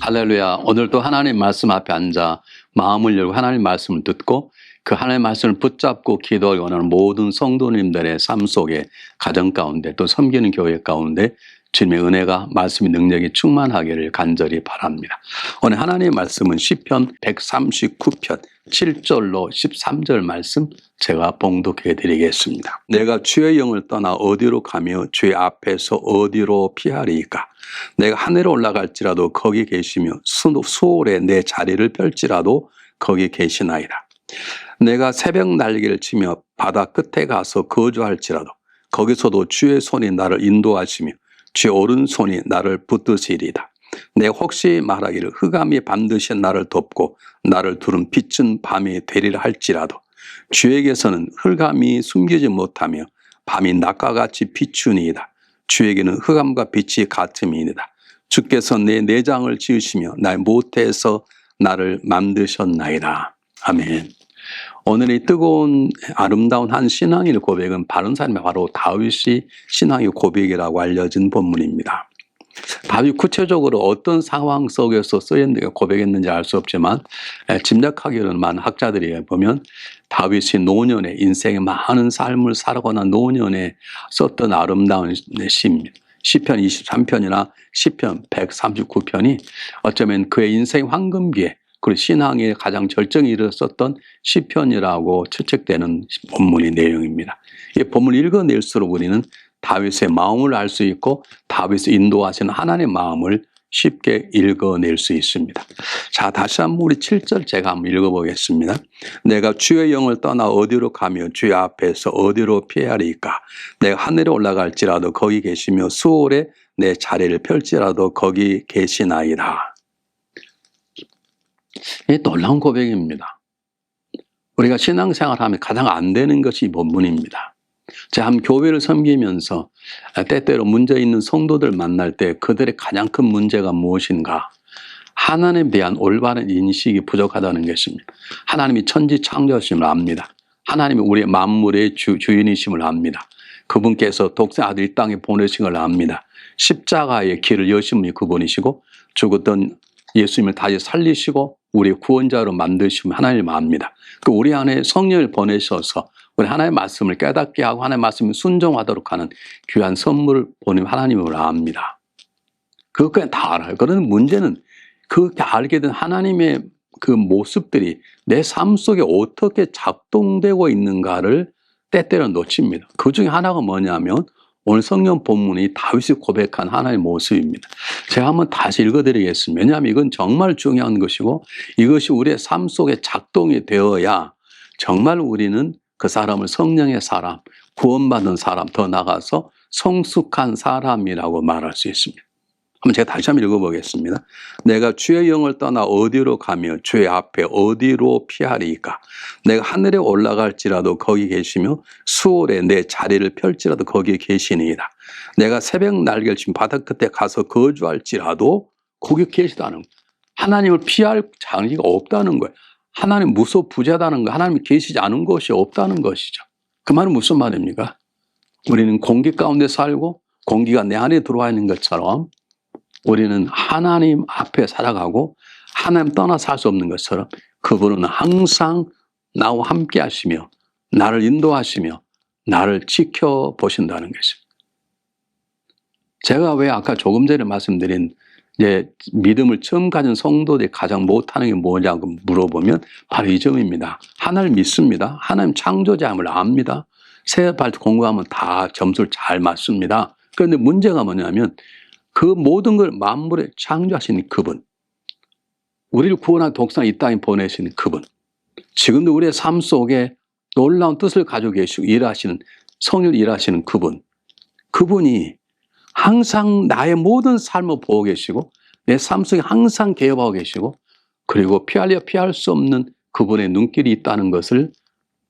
할렐루야. 오늘도 하나님 말씀 앞에 앉아 마음을 열고 하나님 말씀을 듣고 그 하나님 말씀을 붙잡고 기도하기 원하는 모든 성도님들의 삶 속에, 가정 가운데 또 섬기는 교회 가운데 주님의 은혜가, 말씀의 능력이 충만하기를 간절히 바랍니다. 오늘 하나님의 말씀은 시편 139편 7절로 13절 말씀 제가 봉독해 드리겠습니다. 내가 주의 영을 떠나 어디로 가며 주의 앞에서 어디로 피하리이까? 내가 하늘에 올라갈지라도 거기 계시며 수월에 내 자리를 펼지라도 거기 계시나이다. 내가 새벽 날개를 치며 바다 끝에 가서 거주할지라도 거기서도 주의 손이 나를 인도하시며 주의 오른손이 나를 붙드시리이다. 내가 혹시 말하기를 흑암이 반드시 나를 덮고 나를 두른 빛은 밤이 되리라 할지라도 주에게서는 흑암이 숨기지 못하며 밤이 낮과 같이 비추니이다. 주에게는 흑암과 빛이 같음이니이다. 주께서 내 내장을 지으시며 나의 모태에서 나를 만드셨나이다. 아멘. 오늘 이 뜨거운 아름다운 한 신앙의 고백은 바른 사람의 바로 다윗이 신앙의 고백이라고 알려진 본문입니다. 다윗 구체적으로 어떤 상황 속에서 쓰였는지 고백했는지 알 수 없지만 짐작하기로는 많은 학자들이 보면 다윗이 노년에 인생의 많은 삶을 살아가는 노년에 썼던 아름다운 시입니다. 시편 23편이나 시편 139편이 어쩌면 그의 인생 황금기에 그리고 신앙의 가장 절정에 이르렀었던 시편이라고 추측되는 본문의 내용입니다. 이 본문을 읽어낼수록 우리는 다윗의 마음을 알 수 있고 다윗을 인도하시는 하나님의 마음을 쉽게 읽어낼 수 있습니다. 자, 다시 한번 우리 7절 제가 한번 읽어보겠습니다. 내가 주의 영을 떠나 어디로 가며 주의 앞에서 어디로 피하리이까? 내가 하늘에 올라갈지라도 거기 계시며 수월에 내 자리를 펼지라도 거기 계시나이다. 이 놀라운 고백입니다. 우리가 신앙생활하면 가장 안 되는 것이 이 본문입니다. 제가 한 교회를 섬기면서 때때로 문제 있는 성도들 만날 때 그들의 가장 큰 문제가 무엇인가? 하나님에 대한 올바른 인식이 부족하다는 것입니다. 하나님이 천지 창조하심을 압니다. 하나님이 우리의 만물의 주인이심을 압니다. 그분께서 독생 아들 이 땅에 보내신 걸 압니다. 십자가의 길을 여신 분이 그분이시고 죽었던 예수님을 다시 살리시고 우리의 구원자로 만드시면 하나님을 압니다. 그 우리 안에 성령을 보내셔서 우리 하나님의 말씀을 깨닫게 하고 하나님의 말씀을 순종하도록 하는 귀한 선물을 보내면 하나님을 압니다. 그것까지 다 알아요. 그러나 문제는 그렇게 알게 된 하나님의 그 모습들이 내 삶 속에 어떻게 작동되고 있는가를 때때로 놓칩니다. 그 중에 하나가 뭐냐면 오늘 성경 본문이 다윗이 고백한 하나의 모습입니다. 제가 한번 다시 읽어드리겠습니다. 왜냐하면 이건 정말 중요한 것이고 이것이 우리의 삶 속에 작동이 되어야 정말 우리는 그 사람을 성령의 사람, 구원받은 사람, 더 나아가서 성숙한 사람이라고 말할 수 있습니다. 한번 제가 다시 한번 읽어보겠습니다. 내가 주의 영을 떠나 어디로 가며 주의 앞에 어디로 피하리이까? 내가 하늘에 올라갈지라도 거기 계시며 수월에 내 자리를 펼지라도 거기 계시니이다. 내가 새벽 날개를 친 바다 끝에 가서 거주할지라도 거기 계시다는 거예요. 하나님을 피할 자리가 없다는 거예요. 하나님 무소부재하다는 거, 하나님이 계시지 않은 것이 없다는 것이죠. 그 말은 무슨 말입니까? 우리는 공기 가운데 살고 공기가 내 안에 들어와 있는 것처럼 우리는 하나님 앞에 살아가고 하나님 떠나 살 수 없는 것처럼 그분은 항상 나와 함께 하시며 나를 인도하시며 나를 지켜보신다는 것입니다. 제가 왜 아까 조금 전에 말씀드린 이제 믿음을 처음 가진 성도들이 가장 못하는 게 뭐냐고 물어보면 바로 이 점입니다. 하나님을 믿습니다. 하나님 창조자임을 압니다. 새 발 공부하면 다 점수를 잘 맞습니다. 그런데 문제가 뭐냐면 그 모든 걸 만물에 창조하신 그분, 우리를 구원한 독생 이 땅에 보내신 그분, 지금도 우리의 삶 속에 놀라운 뜻을 가지고 계시고 일하시는 성령을 일하시는 그분, 그분이 항상 나의 모든 삶을 보고 계시고 내 삶 속에 항상 개입하고 계시고 그리고 피할 수 없는 그분의 눈길이 있다는 것을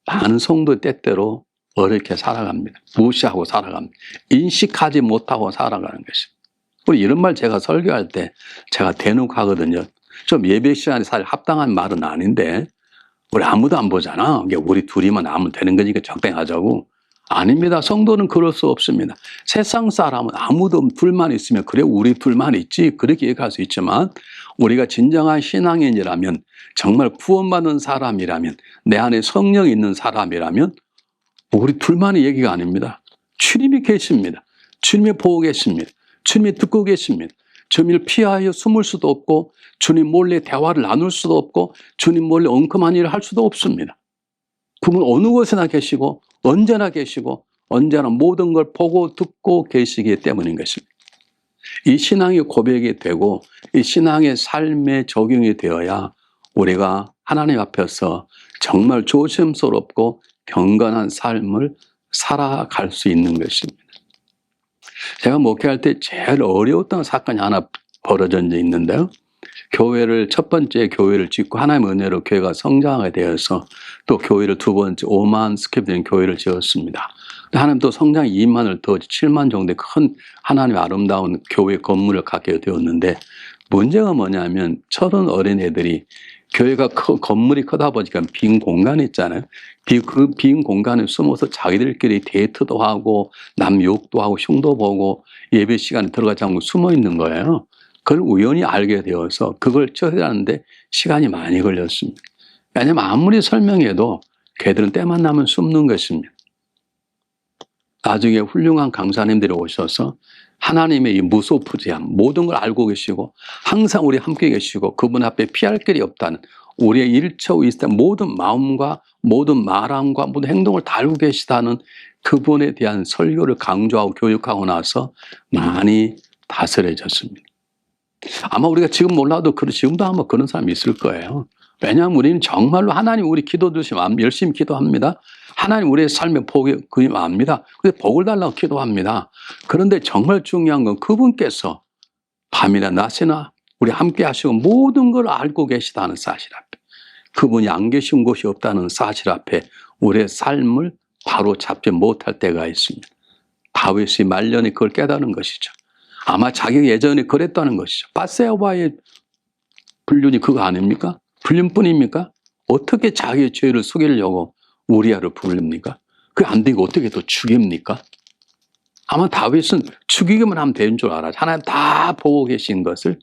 많은 성도 때때로 어렵게 살아갑니다. 무시하고 살아갑니다. 인식하지 못하고 살아가는 것입니다. 우리 이런 말 제가 설교할 때 제가 대놓고 하거든요. 좀 예배 시간에 사실 합당한 말은 아닌데 우리 아무도 안 보잖아. 우리 둘이만 하면 되는 거니까 적당히 하자고. 아닙니다. 성도는 그럴 수 없습니다. 세상 사람은 아무도 둘만 있으면 그래 우리 둘만 있지 그렇게 얘기할 수 있지만 우리가 진정한 신앙인이라면 정말 구원받은 사람이라면 내 안에 성령이 있는 사람이라면 우리 둘만의 얘기가 아닙니다. 주님이 계십니다. 주님이 보고 계십니다. 주님이 듣고 계십니다. 주님을 피하여 숨을 수도 없고 주님 몰래 대화를 나눌 수도 없고 주님 몰래 엉큼한 일을 할 수도 없습니다. 그분 어느 곳에나 계시고 언제나 계시고 언제나 모든 걸 보고 듣고 계시기 때문인 것입니다. 이 신앙의 고백이 되고 이 신앙의 삶에 적용이 되어야 우리가 하나님 앞에서 정말 조심스럽고 경건한 삶을 살아갈 수 있는 것입니다. 제가 목회할 때 제일 어려웠던 사건이 하나 벌어진 게 있는데요. 첫 번째 교회를 짓고 하나님의 은혜로 교회가 성장하게 되어서 또 교회를 두 번째 5만 스퀘어 되는 교회를 지었습니다. 하나님 또 성장 2만을 더 7만 정도의 큰 하나님의 아름다운 교회 건물을 갖게 되었는데 문제가 뭐냐면 철은 어린애들이 교회가 건물이 크다 보니까 빈 공간이 있잖아요. 그 빈 공간에 숨어서 자기들끼리 데이트도 하고 남 욕도 하고 흉도 보고 예배 시간에 들어가지 않고 숨어 있는 거예요. 그걸 우연히 알게 되어서 그걸 처리하는데 시간이 많이 걸렸습니다. 왜냐하면 아무리 설명해도 걔들은 때만 나면 숨는 것입니다. 나중에 훌륭한 강사님들이 오셔서 하나님의 이 무소부지함 모든 걸 알고 계시고 항상 우리 함께 계시고 그분 앞에 피할 길이 없다는 우리의 일처이스탄 모든 마음과 모든 말함과 모든 행동을 다 알고 계시다는 그분에 대한 설교를 강조하고 교육하고 나서 많이 다스려졌습니다. 아마 우리가 지금 몰라도 지금도 아마 그런 사람이 있을 거예요. 왜냐하면 우리는 정말로 하나님 우리 기도 주시면 열심히 기도합니다. 하나님 우리의 삶에 복이 압니다. 근데 복을 달라고 기도합니다. 그런데 정말 중요한 건 그분께서 밤이나 낮이나 우리 함께 하시고 모든 걸 알고 계시다는 사실 앞에 그분이 안 계신 곳이 없다는 사실 앞에 우리의 삶을 바로 잡지 못할 때가 있습니다. 다윗이 말년에 그걸 깨달은 것이죠. 아마 자기가 예전에 그랬다는 것이죠. 밧세바의 불륜이 그거 아닙니까? 불륜뿐입니까? 어떻게 자기의 죄를 속이려고 우리아를 부릅니까? 그게 안 되고 어떻게 또 죽입니까? 아마 다윗은 죽이기만 하면 되는 줄 알아. 하나님 다 보고 계신 것을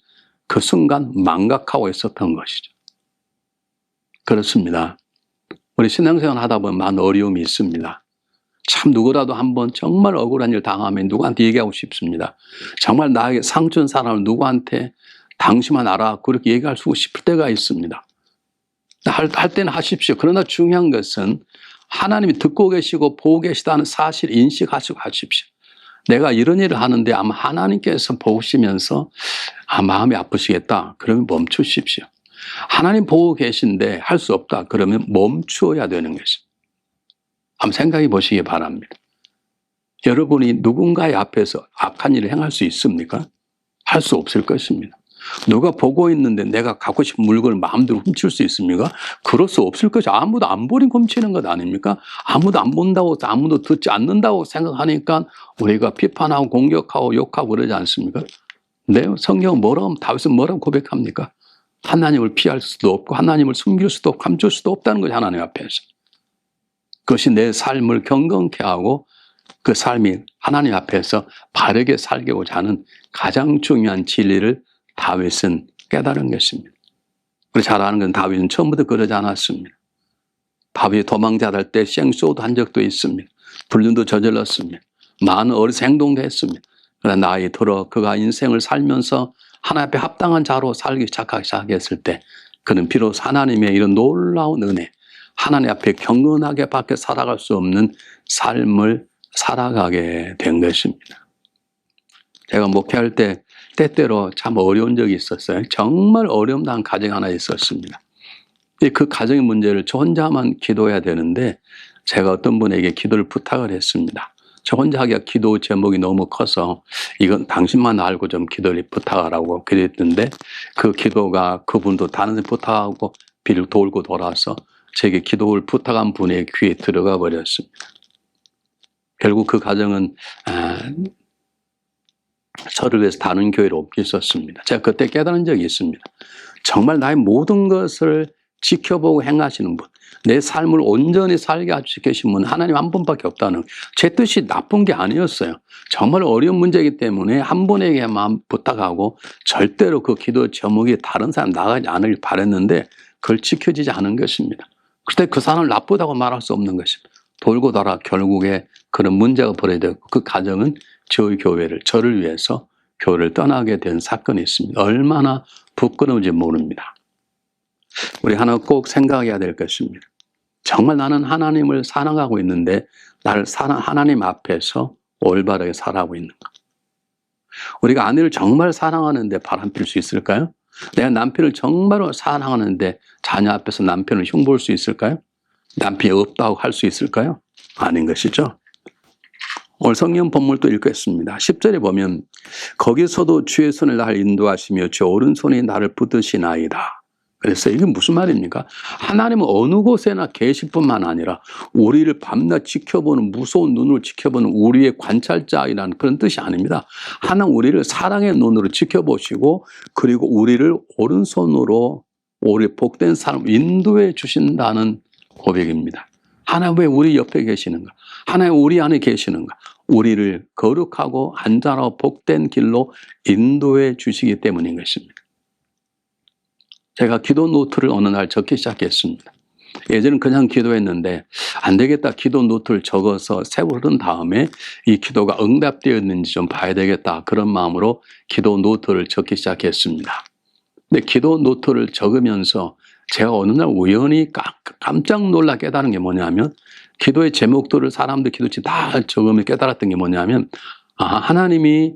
그 순간 망각하고 있었던 것이죠. 그렇습니다. 우리 신앙생활 하다 보면 많은 어려움이 있습니다. 참 누구라도 한번 정말 억울한 일 당하면 누구한테 얘기하고 싶습니다. 정말 나에게 상처 준 사람을 누구한테 당신만 알아 그렇게 얘기할 수 싶을 때가 있습니다. 할 때는 하십시오. 그러나 중요한 것은 하나님이 듣고 계시고 보고 계시다는 사실 인식하시고 하십시오. 내가 이런 일을 하는데 아마 하나님께서 보시면서 마음이 아프시겠다. 그러면 멈추십시오. 하나님 보고 계신데 할 수 없다. 그러면 멈추어야 되는 것입니다. 한번 생각해 보시기 바랍니다. 여러분이 누군가의 앞에서 악한 일을 행할 수 있습니까? 할 수 없을 것입니다. 누가 보고 있는데 내가 갖고 싶은 물건을 마음대로 훔칠 수 있습니까? 그럴 수 없을 것이 아무도 안 보니 훔치는 것 아닙니까? 아무도 안 본다고 아무도 듣지 않는다고 생각하니까 우리가 비판하고 공격하고 욕하고 그러지 않습니까? 네, 성경은 다윗은 뭐라고 고백합니까? 하나님을 피할 수도 없고 하나님을 숨길 수도 없고 감출 수도 없다는 거죠. 하나님 앞에서. 그것이 내 삶을 경건케 하고 그 삶이 하나님 앞에서 바르게 살고자 하는 가장 중요한 진리를 다윗은 깨달은 것입니다. 우리 잘 아는 건 다윗은 처음부터 그러지 않았습니다. 다윗이 도망자 될 때 생쇼도 한 적도 있습니다. 불륜도 저질렀습니다. 많은 어리석 행동도 했습니다. 그러나 나이 들어 그가 인생을 살면서 하나님 앞에 합당한 자로 살기 시작했을 때 그는 비로소 하나님의 이런 놀라운 은혜 하나님 앞에 경건하게 밖에 살아갈 수 없는 삶을 살아가게 된 것입니다. 제가 목회할 때 때때로 참 어려운 적이 있었어요. 정말 어려움 당한 가정이 하나 있었습니다. 그 가정의 문제를 저 혼자만 기도해야 되는데 제가 어떤 분에게 기도를 부탁을 했습니다. 저 혼자 하기가 기도 제목이 너무 커서 이건 당신만 알고 좀 기도를 부탁하라고 그랬는데 그 기도가 그분도 다른 데 부탁하고 비를 돌고 돌아서 제게 기도를 부탁한 분의 귀에 들어가 버렸습니다. 결국 그 가정은 저를 위해서 다른 교회로 옮겼었습니다. 제가 그때 깨달은 적이 있습니다. 정말 나의 모든 것을 지켜보고 행하시는 분, 내 삶을 온전히 살게 하시고 계신 분 하나님 한 분밖에 없다는, 제 뜻이 나쁜 게 아니었어요. 정말 어려운 문제이기 때문에 한 분에게만 부탁하고 절대로 그 기도 제목이 다른 사람 나가지 않을 바랬는데 그걸 지켜지지 않은 것입니다. 그때 그 사람을 나쁘다고 말할 수 없는 것입니다. 돌고 돌아 결국에 그런 문제가 벌어졌고 그 가정은 저희 교회를, 저를 위해서 교회를 떠나게 된 사건이 있습니다. 얼마나 부끄러운지 모릅니다. 우리 하나 꼭 생각해야 될 것입니다. 정말 나는 하나님을 사랑하고 있는데 나를 하나님 앞에서 올바르게 살아가고 있는가? 우리가 아내를 정말 사랑하는데 바람필 수 있을까요? 내가 남편을 정말로 사랑하는데 자녀 앞에서 남편을 흉볼 수 있을까요? 남편이 없다고 할 수 있을까요? 아닌 것이죠. 오늘 성경 본문도 읽겠습니다. 10절에 보면 거기서도 주의 손을 나를 인도하시며 주 오른손이 나를 붙드시나이다. 그래서 이게 무슨 말입니까? 하나님은 어느 곳에나 계실 뿐만 아니라 우리를 밤낮 지켜보는, 무서운 눈으로 지켜보는 우리의 관찰자이라는 그런 뜻이 아닙니다. 하나님 우리를 사랑의 눈으로 지켜보시고 그리고 우리를 오른손으로 우리 복된 삶을 인도해 주신다는 고백입니다. 하나님 왜 우리 옆에 계시는가? 하나님 우리 안에 계시는가? 우리를 거룩하고 안전하고 복된 길로 인도해 주시기 때문인 것입니다. 제가 기도 노트를 어느 날 적기 시작했습니다. 예전엔 그냥 기도했는데 안 되겠다, 기도 노트를 적어서 세워둔 다음에 이 기도가 응답되었는지 좀 봐야 되겠다, 그런 마음으로 기도 노트를 적기 시작했습니다. 근데 기도 노트를 적으면서 제가 어느 날 우연히 깜짝 놀라 깨달은 게 뭐냐면, 기도의 제목들을 사람들 기도치 다 적으면 깨달았던 게 뭐냐면, 하나님이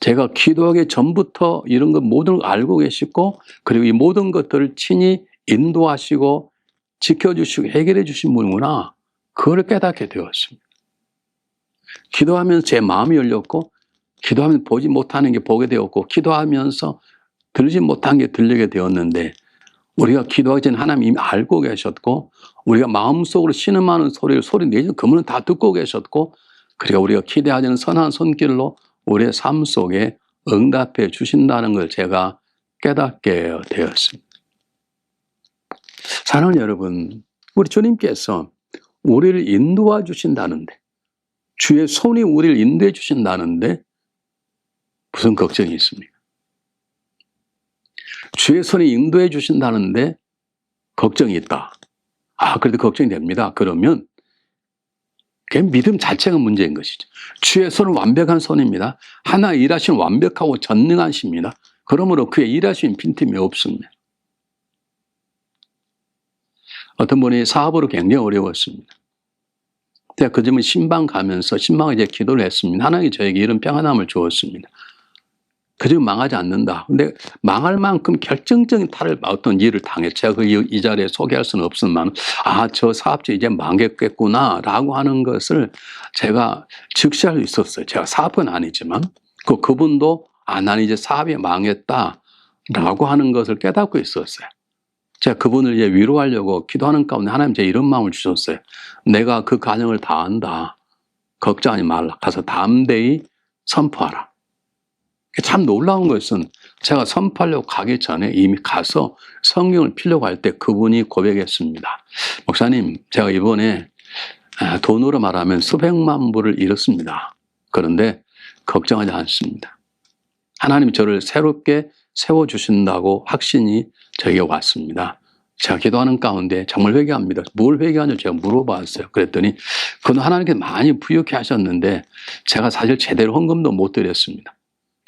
제가 기도하기 전부터 이런 것 모든 걸 알고 계시고 그리고 이 모든 것들을 친히 인도하시고 지켜주시고 해결해 주신 분이구나, 그걸 깨닫게 되었습니다. 기도하면서 제 마음이 열렸고, 기도하면서 보지 못하는 게 보게 되었고, 기도하면서 들지 못한 게 들리게 되었는데, 우리가 기도하기 전에 하나님 이미 알고 계셨고, 우리가 마음속으로 신음하는 소리 내죠. 그분은 다 듣고 계셨고, 그러니까 우리가 기대하는 선한 손길로 우리의 삶 속에 응답해 주신다는 걸 제가 깨닫게 되었습니다. 사랑하는 여러분, 우리 주님께서 우리를 인도해 주신다는데, 주의 손이 우리를 인도해 주신다는데 무슨 걱정이 있습니까? 주의 손이 인도해 주신다는데 걱정이 있다. 그래도 걱정이 됩니다. 그러면 그게 믿음 자체가 문제인 것이죠. 주의 손은 완벽한 손입니다. 하나 일하시는 완벽하고 전능한 신입니다. 그러므로 그의 일하시는 빈틈이 없습니다. 어떤 분이 사업으로 굉장히 어려웠습니다. 제가 그 점을 신방 가면서 신방에 이제 기도를 했습니다. 하나님이 저에게 이런 평안함을 주었습니다. 그 점 망하지 않는다. 근데 망할 만큼 결정적인 어떤 일을 당했죠. 제가 이 자리에 소개할 수는 없지만, 저 사업자 이제 망했겠구나라고 하는 것을 제가 즉시할 수 있었어요. 제가 사업은 아니지만, 그분도 나는 이제 사업이 망했다라고 하는 것을 깨닫고 있었어요. 제가 그분을 이제 위로하려고 기도하는 가운데 하나님 제 이런 마음을 주셨어요. 내가 그 가정을 다 안다. 걱정하지 말라. 가서 담대히 선포하라. 참 놀라운 것은 제가 선포하려고 가기 전에 이미 가서 성경을 피려고 할 때 그분이 고백했습니다. 목사님, 제가 이번에 돈으로 말하면 수백만 불을 잃었습니다. 그런데 걱정하지 않습니다. 하나님이 저를 새롭게 세워주신다고 확신이 저에게 왔습니다. 제가 기도하는 가운데 정말 회개합니다. 뭘 회개하냐고 제가 물어봤어요. 그랬더니 그는 하나님께 많이 부욕해 하셨는데 제가 사실 제대로 헌금도 못 드렸습니다.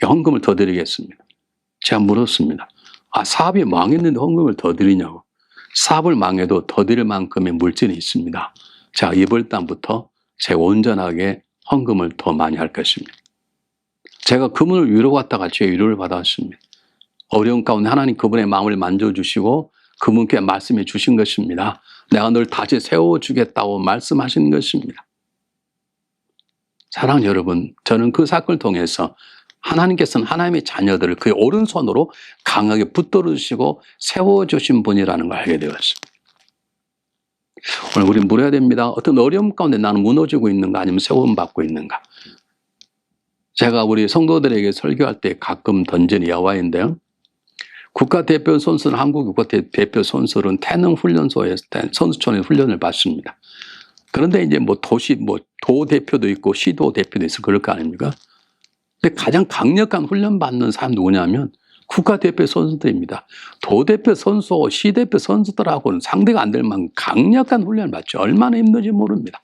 헌금을 더 드리겠습니다. 제가 물었습니다. 사업이 망했는데 헌금을 더 드리냐고. 사업을 망해도 더 드릴 만큼의 물질이 있습니다. 제가 이번 달부터 제가 온전하게 헌금을 더 많이 할 것입니다. 제가 그분을 위로받다가 제 위로를 받았습니다. 어려운 가운데 하나님 그분의 마음을 만져주시고 그분께 말씀해 주신 것입니다. 내가 널 다시 세워주겠다고 말씀하신 것입니다. 사랑하는 여러분, 저는 그 사건을 통해서 하나님께서는 하나님의 자녀들을 그의 오른손으로 강하게 붙들어 주시고 세워주신 분이라는 걸 알게 되었습니다. 오늘 우리 물어야 됩니다. 어떤 어려움 가운데 나는 무너지고 있는가, 아니면 세움 받고 있는가? 제가 우리 성도들에게 설교할 때 가끔 던진 야화인데요. 국가대표 선수는 한국 국가대표 선수는 태능 훈련소에서 선수촌에 훈련을 받습니다. 그런데 이제 뭐 도 대표도 있고 시도 대표도 있어 그럴 거 아닙니까? 근데 가장 강력한 훈련 받는 사람 누구냐면 국가대표 선수들입니다. 도대표 선수, 시대표 선수들하고는 상대가 안 될 만큼 강력한 훈련을 받죠. 얼마나 힘든지 모릅니다.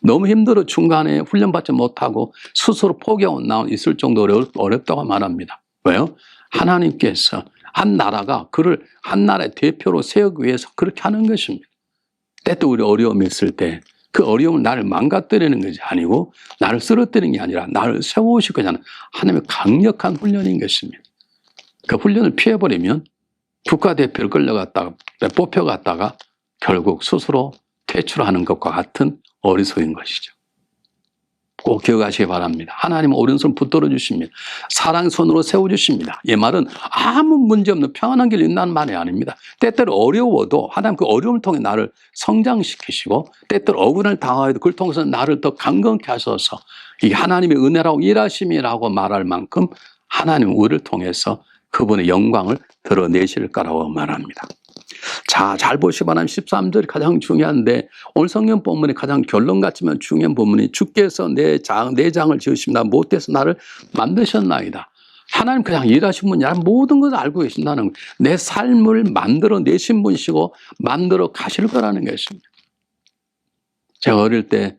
너무 힘들어 중간에 훈련 받지 못하고 스스로 포기하고 있을 정도로 어렵다고 말합니다. 왜요? 하나님께서 한 나라가 그를 한 나라의 대표로 세우기 위해서 그렇게 하는 것입니다. 때또 우리 어려움이 있을 때 그 어려움을 나를 망가뜨리는 것이 아니고 나를 쓰러뜨리는 게 아니라 나를 세우실 거잖아요. 하나님의 강력한 훈련인 것입니다. 그 훈련을 피해버리면 국가대표를 끌려갔다가 뽑혀갔다가 결국 스스로 퇴출하는 것과 같은 어리석인 것이죠. 꼭 기억하시기 바랍니다. 하나님은 오른손 붙들어 주십니다. 사랑의 손으로 세워주십니다. 이 말은 아무 문제없는 평안한 길이 있다는 말이 아닙니다. 때때로 어려워도 하나님 그 어려움을 통해 나를 성장시키시고 때때로 억울을 당하여도 그걸 통해서 나를 더 강건케 하셔서 이 하나님의 은혜라고 일하심이라고 말할 만큼 하나님 우리를 통해서 그분의 영광을 드러내실 거라고 말합니다. 자, 잘 보시기 바랍니다. 13절이 가장 중요한데 오늘 성경 본문의 가장 결론 같지만 중요한 본문이 주께서 내 장을 지으십니다. 못해서 나를 만드셨나이다. 하나님 그냥 일하신 분이 아니라 모든 것을 알고 계신다는 거예요. 내 삶을 만들어 내신 분이시고 만들어 가실 거라는 것입니다. 제가 어릴 때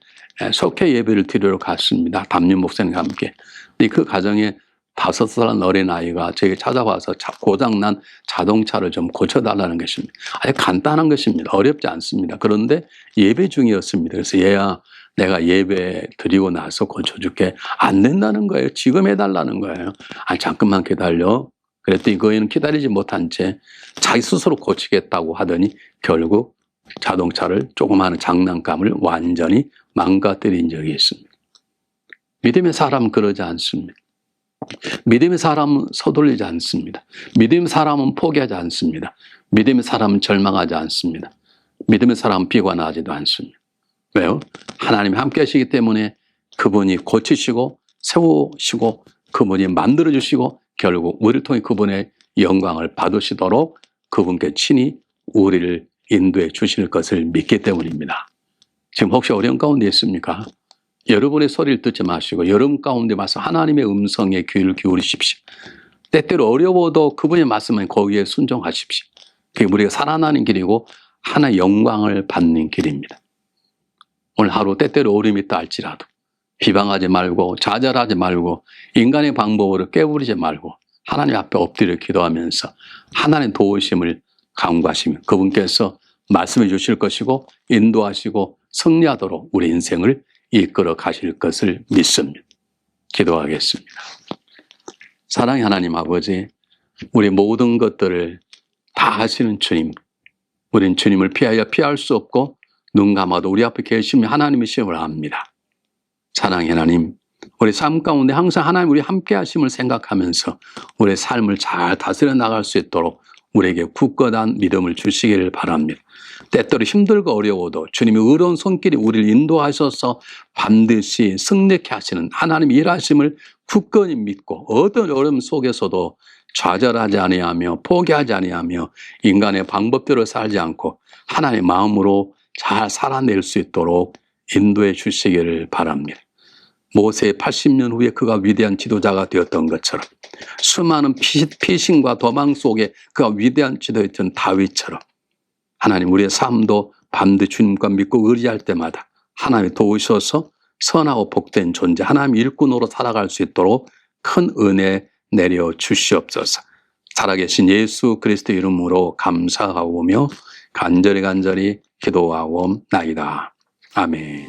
속회 예배를 드리러 갔습니다. 담임 목사님과 함께. 그 가정에 5살 어린아이가 저에게 찾아와서 고장난 자동차를 좀 고쳐달라는 것입니다. 아주 간단한 것입니다. 어렵지 않습니다. 그런데 예배 중이었습니다. 그래서 얘야 내가 예배 드리고 나서 고쳐줄게. 안 된다는 거예요. 지금 해달라는 거예요. 아니 잠깐만 기다려. 그랬더니 그 애는 기다리지 못한 채 자기 스스로 고치겠다고 하더니 결국 자동차를 조그마한 장난감을 완전히 망가뜨린 적이 있습니다. 믿음의 사람은 그러지 않습니다. 믿음의 사람은 서둘리지 않습니다. 믿음의 사람은 포기하지 않습니다. 믿음의 사람은 절망하지 않습니다. 믿음의 사람은 비관하지도 않습니다. 왜요? 하나님이 함께 하시기 때문에 그분이 고치시고 세우시고 그분이 만들어주시고 결국 우리를 통해 그분의 영광을 받으시도록 그분께 친히 우리를 인도해 주실 것을 믿기 때문입니다. 지금 혹시 어려운 가운데 있습니까? 여러분의 소리를 듣지 마시고 여러분 가운데 와서 하나님의 음성에 귀를 기울이십시오. 때때로 어려워도 그분의 말씀은 거기에 순종하십시오. 그게 우리가 살아나는 길이고 하나의 영광을 받는 길입니다. 오늘 하루 때때로 어려움이 있다 할지라도 비방하지 말고 좌절하지 말고 인간의 방법으로 깨부리지 말고 하나님 앞에 엎드려 기도하면서 하나님의 도우심을 간구하시면 그분께서 말씀해 주실 것이고 인도하시고 승리하도록 우리 인생을 이끌어 가실 것을 믿습니다. 기도하겠습니다. 사랑의 하나님 아버지, 우리 모든 것들을 다 하시는 주님, 우린 주님을 피할 수 없고 눈 감아도 우리 앞에 계시면 하나님이심을 압니다. 사랑의 하나님, 우리 삶 가운데 항상 하나님 우리 함께 하심을 생각하면서 우리의 삶을 잘 다스려 나갈 수 있도록 우리에게 굳건한 믿음을 주시기를 바랍니다. 때때로 힘들고 어려워도 주님의 의로운 손길이 우리를 인도하셔서 반드시 승리케 하시는 하나님의 일하심을 굳건히 믿고 어떤 어려움 속에서도 좌절하지 아니하며 포기하지 아니하며 인간의 방법대로 살지 않고 하나님의 마음으로 잘 살아낼 수 있도록 인도해 주시기를 바랍니다. 모세 80년 후에 그가 위대한 지도자가 되었던 것처럼 수많은 피신과 도망 속에 그가 위대한 지도였던 다윗처럼 하나님 우리의 삶도 반드시 주님과 믿고 의지할 때마다 하나님이 도우셔서 선하고 복된 존재 하나님의 일꾼으로 살아갈 수 있도록 큰 은혜 내려 주시옵소서. 살아계신 예수 그리스도 이름으로 감사하오며 간절히 기도하옵나이다. 아멘.